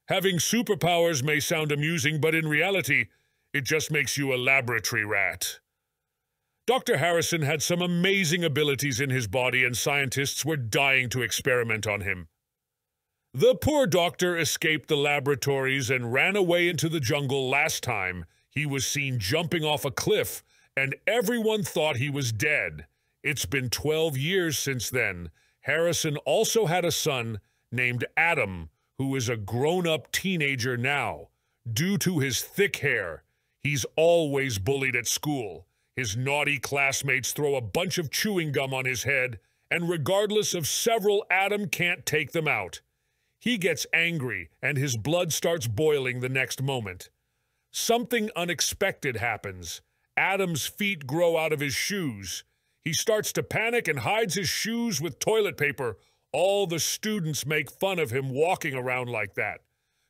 Having superpowers may sound amusing, but in reality, it just makes you a laboratory rat. Dr. Harrison had some amazing abilities in his body, and scientists were dying to experiment on him. The poor doctor escaped the laboratories and ran away into the jungle last time. He was seen jumping off a cliff, and everyone thought he was dead. It's been 12 years since then. Harrison also had a son named Adam, who is a grown-up teenager now. Due to his thick hair, he's always bullied at school. His naughty classmates throw a bunch of chewing gum on his head, and regardless of several, Adam can't take them out. He gets angry, and his blood starts boiling the next moment. Something unexpected happens. Adam's feet grow out of his shoes. He starts to panic and hides his shoes with toilet paper. All the students make fun of him walking around like that.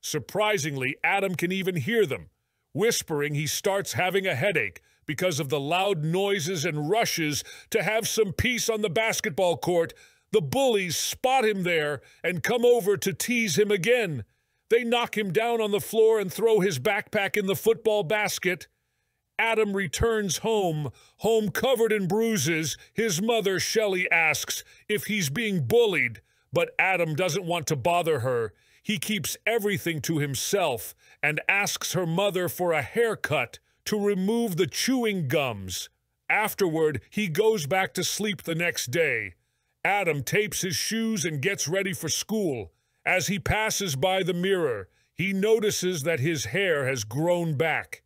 Surprisingly, Adam can even hear them. Whispering, he starts having a headache because of the loud noises and rushes to have some peace on the basketball court. The bullies spot him there and come over to tease him again. They knock him down on the floor and throw his backpack in the football basket. Adam returns home covered in bruises. His mother, Shelley, asks if he's being bullied, but Adam doesn't want to bother her. He keeps everything to himself and asks her mother for a haircut to remove the chewing gums. Afterward, he goes back to sleep the next day. Adam tapes his shoes and gets ready for school. As he passes by the mirror, he notices that his hair has grown back.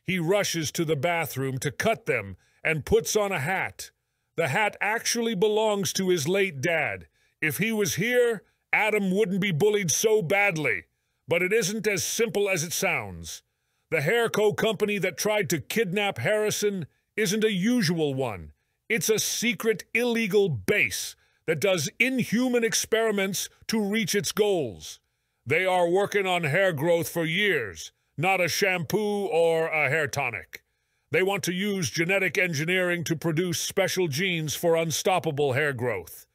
He rushes to the bathroom to cut them and puts on a hat. The hat actually belongs to his late dad. If he was here, Adam wouldn't be bullied so badly. But it isn't as simple as it sounds. The HairCo company that tried to kidnap Harrison isn't a usual one. It's a secret, illegal base that does inhuman experiments to reach its goals. They are working on hair growth for years, not a shampoo or a hair tonic. They want to use genetic engineering to produce special genes for unstoppable hair growth.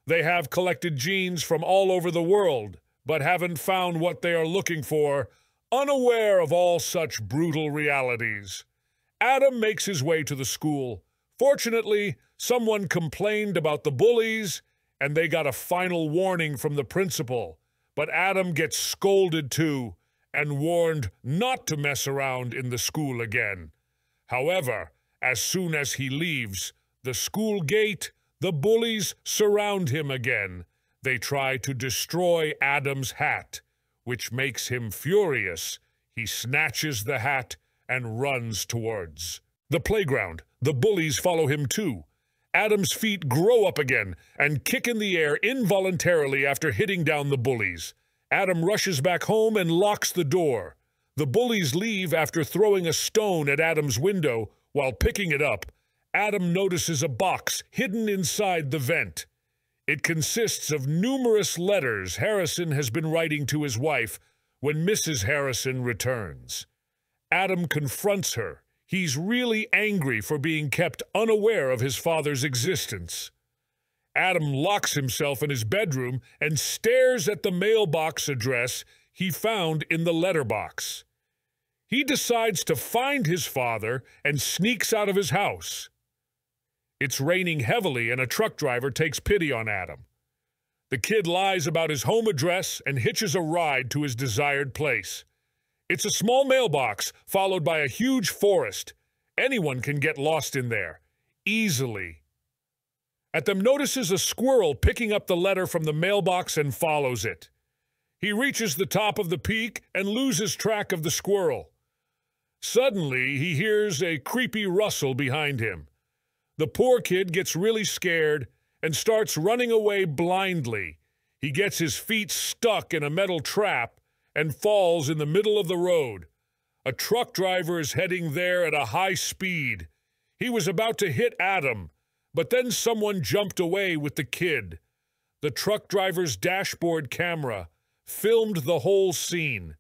They have collected genes from all over the world, but haven't found what they are looking for, unaware of all such brutal realities. Adam makes his way to the school. Fortunately, someone complained about the bullies, and they got a final warning from the principal. But Adam gets scolded too, and warned not to mess around in the school again. However, as soon as he leaves the school gate, the bullies surround him again. They try to destroy Adam's hat, which makes him furious. He snatches the hat and runs towards the playground. The bullies follow him too. Adam's feet grow up again and kick in the air involuntarily after hitting down the bullies. Adam rushes back home and locks the door. The bullies leave after throwing a stone at Adam's window. While picking it up, Adam notices a box hidden inside the vent. It consists of numerous letters Harrison has been writing to his wife when Mrs. Harrison returns. Adam confronts her. He's really angry for being kept unaware of his father's existence. Adam locks himself in his bedroom and stares at the mailbox address he found in the letterbox. He decides to find his father and sneaks out of his house. It's raining heavily and a truck driver takes pity on Adam. The kid lies about his home address and hitches a ride to his desired place. It's a small mailbox followed by a huge forest. Anyone can get lost in there, easily. Adam notices a squirrel picking up the letter from the mailbox and follows it. He reaches the top of the peak and loses track of the squirrel. Suddenly, he hears a creepy rustle behind him. The poor kid gets really scared and starts running away blindly. He gets his feet stuck in a metal trap and falls in the middle of the road. A truck driver is heading there at a high speed. He was about to hit Adam, but then someone jumped away with the kid. The truck driver's dashboard camera filmed the whole scene.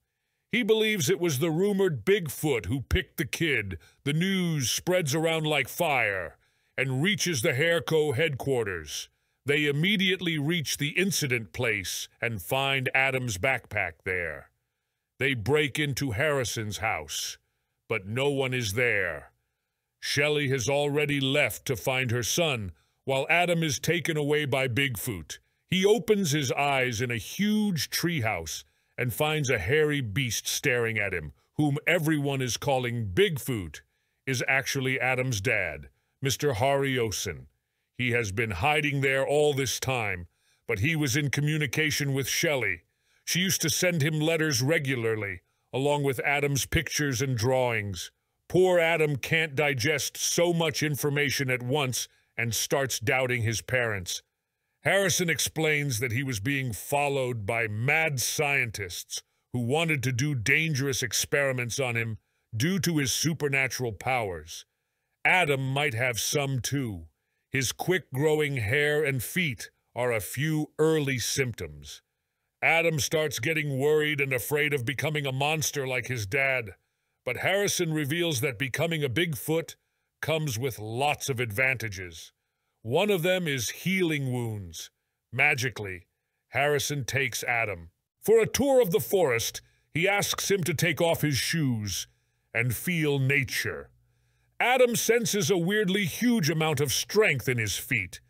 He believes it was the rumored Bigfoot who picked the kid. The news spreads around like fire and reaches the HairCo headquarters. They immediately reach the incident place and find Adam's backpack there. They break into Harrison's house, but no one is there. Shelley has already left to find her son, while Adam is taken away by Bigfoot. He opens his eyes in a huge treehouse and finds a hairy beast staring at him, whom everyone is calling Bigfoot, is actually Adam's dad, Mr. Harrison. He has been hiding there all this time, but he was in communication with Shelley. She used to send him letters regularly, along with Adam's pictures and drawings. Poor Adam can't digest so much information at once and starts doubting his parents. Harrison explains that he was being followed by mad scientists who wanted to do dangerous experiments on him due to his supernatural powers. Adam might have some too. His quick-growing hair and feet are a few early symptoms. Adam starts getting worried and afraid of becoming a monster like his dad, but Harrison reveals that becoming a Bigfoot comes with lots of advantages. One of them is healing wounds. Magically, Harrison takes Adam. For a tour of the forest, he asks him to take off his shoes and feel nature. Adam senses a weirdly huge amount of strength in his feet.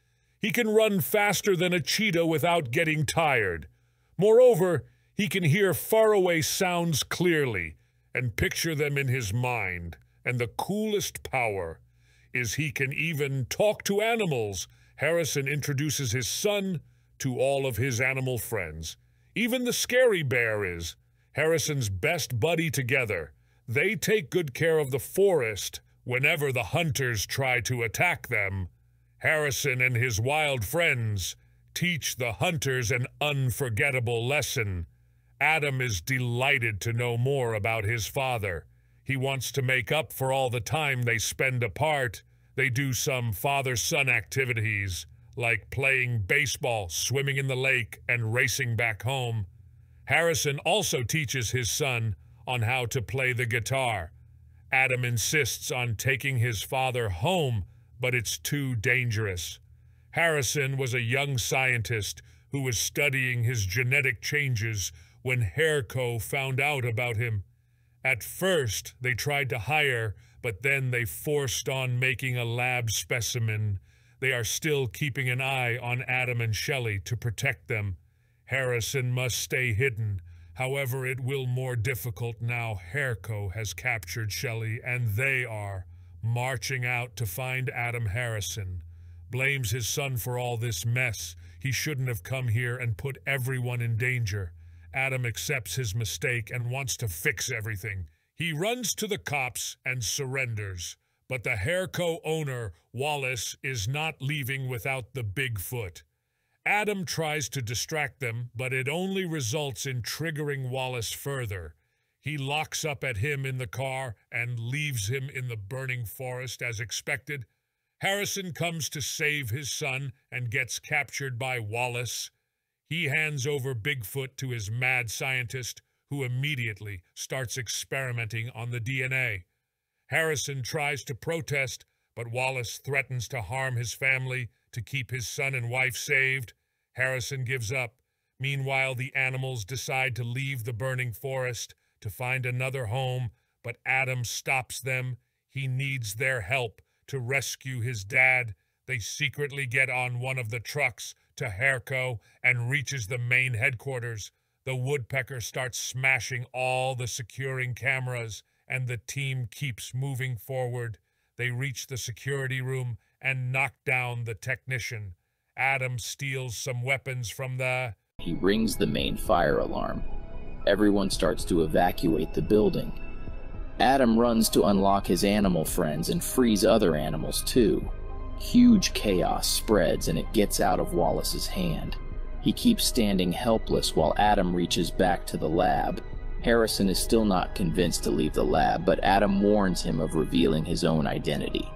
He can run faster than a cheetah without getting tired. Moreover, he can hear faraway sounds clearly and picture them in his mind. And the coolest power is he can even talk to animals. Harrison introduces his son to all of his animal friends. Even the scary bear is Harrison's best buddy together. They take good care of the forest whenever the hunters try to attack them. Harrison and his wild friends teach the hunters an unforgettable lesson. Adam is delighted to know more about his father. He wants to make up for all the time they spend apart. They do some father-son activities, like playing baseball, swimming in the lake, and racing back home. Harrison also teaches his son on how to play the guitar. Adam insists on taking his father home, but it's too dangerous. Harrison was a young scientist who was studying his genetic changes when HairCo found out about him. At first, they tried to hire, but then they forced on making a lab specimen. They are still keeping an eye on Adam and Shelley to protect them. Harrison must stay hidden. However, it will more difficult now HairCo has captured Shelley, and they are marching out to find Adam. Harrison blames his son for all this mess. He shouldn't have come here and put everyone in danger. Adam accepts his mistake and wants to fix everything. He runs to the cops and surrenders, but the HairCo owner, Wallace, is not leaving without the Bigfoot. Adam tries to distract them, but it only results in triggering Wallace further. He locks up at him in the car and leaves him in the burning forest as expected. Harrison comes to save his son and gets captured by Wallace. He hands over Bigfoot to his mad scientist, who immediately starts experimenting on the DNA. Harrison tries to protest, but Wallace threatens to harm his family to keep his son and wife saved. Harrison gives up. Meanwhile, the animals decide to leave the burning forest to find another home, but Adam stops them. He needs their help to rescue his dad. They secretly get on one of the trucks to HairCo and reaches the main headquarters. The woodpecker starts smashing all the securing cameras, and the team keeps moving forward. They reach the security room and knock down the technician. Adam steals some weapons from the... He rings the main fire alarm. Everyone starts to evacuate the building. Adam runs to unlock his animal friends and frees other animals too. Huge chaos spreads and it gets out of Wallace's hand. He keeps standing helpless while Adam reaches back to the lab. Harrison is still not convinced to leave the lab, but Adam warns him of revealing his own identity.